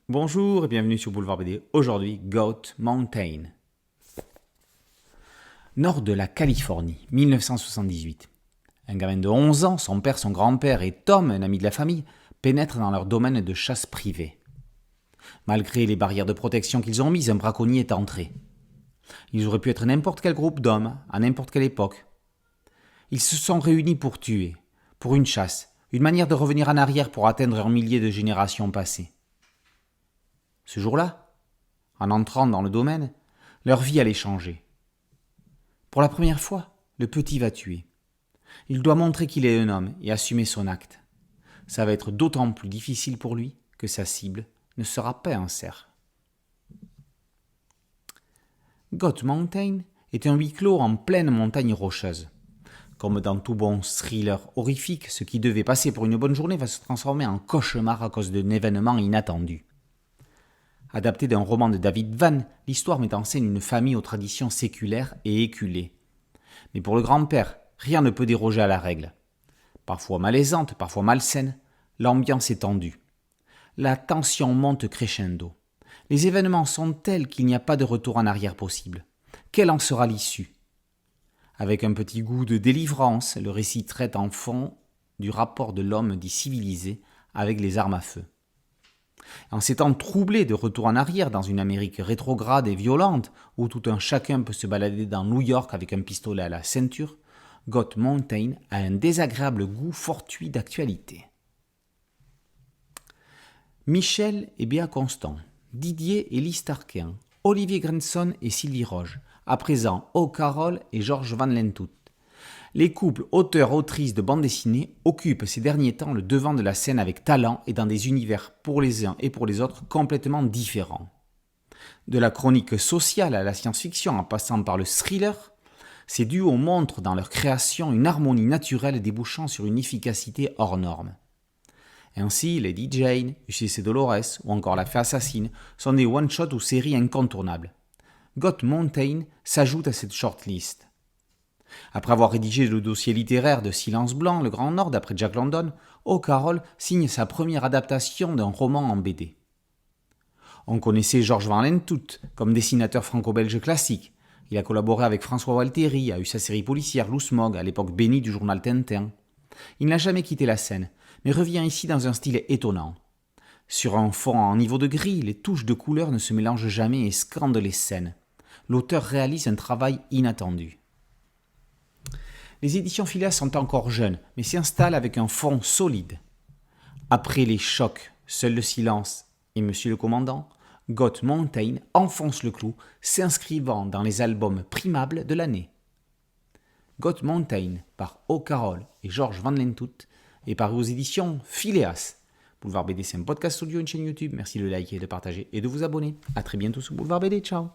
Bonjour et bienvenue sur Boulevard BD. Aujourd'hui, Goat Mountain. Nord de la Californie, 1978. Un gamin de 11 ans, son père, son grand-père et Tom, un ami de la famille, pénètrent dans leur domaine de chasse privée. Malgré les barrières de protection qu'ils ont mises, un braconnier est entré. Ils auraient pu être n'importe quel groupe d'hommes, à n'importe quelle époque. Ils se sont réunis pour tuer, pour une chasse, une manière de revenir en arrière pour atteindre un millier de générations passées. Ce jour-là, en entrant dans le domaine, leur vie allait changer. Pour la première fois, le petit va tuer. Il doit montrer qu'il est un homme et assumer son acte. Ça va être d'autant plus difficile pour lui que sa cible ne sera pas un cerf. Goat Mountain est un huis clos en pleine montagne rocheuse. Comme dans tout bon thriller horrifique, ce qui devait passer pour une bonne journée va se transformer en cauchemar à cause d'un événement inattendu. Adapté d'un roman de David Vann, l'histoire met en scène une famille aux traditions séculaires et éculées. Mais pour le grand-père, rien ne peut déroger à la règle. Parfois malaisante, parfois malsaine, l'ambiance est tendue. La tension monte crescendo. Les événements sont tels qu'il n'y a pas de retour en arrière possible. Quelle en sera l'issue ? Avec un petit goût de délivrance, le récit traite en fond du rapport de l'homme dit civilisé avec les armes à feu. En ces temps troublés de retour en arrière dans une Amérique rétrograde et violente, où tout un chacun peut se balader dans New York avec un pistolet à la ceinture, Goat Mountain a un désagréable goût fortuit d'actualité. Michel et Béa Constant, Didier et Lise Tarquin, Olivier Grenson et Sylvie Roge, à présent O'Carroll et Georges Van Lenthout. Les couples auteurs-autrices de bande dessinée occupent ces derniers temps le devant de la scène avec talent et dans des univers pour les uns et pour les autres complètement différents. De la chronique sociale à la science-fiction en passant par le thriller, ces duos montrent dans leur création une harmonie naturelle débouchant sur une efficacité hors norme. Ainsi, Lady Jane, UCC Dolores ou encore La Fée Assassine sont des one-shots ou séries incontournables. Goat Mountain s'ajoute à cette shortlist. Après avoir rédigé le dossier littéraire de Silence Blanc, Le Grand Nord d'après Jack London, O'Carroll signe sa première adaptation d'un roman en BD. On connaissait Georges Van Lenthout comme dessinateur franco-belge classique. Il a collaboré avec François Walteri, a eu sa série policière Loose-Mog, à l'époque bénie du journal Tintin. Il n'a jamais quitté la scène, mais revient ici dans un style étonnant. Sur un fond en niveau de gris, les touches de couleurs ne se mélangent jamais et scandent les scènes. L'auteur réalise un travail inattendu. Les éditions Phileas sont encore jeunes, mais s'installent avec un fond solide. Après les chocs, Seul le silence et Monsieur le Commandant, Goat Mountain enfonce le clou, s'inscrivant dans les albums primables de l'année. Goat Mountain par O'Carroll et Georges Van Lenthout est paru aux éditions Phileas. Boulevard BD, c'est un podcast audio, une chaîne YouTube. Merci de liker, de partager et de vous abonner. A très bientôt sur Boulevard BD. Ciao.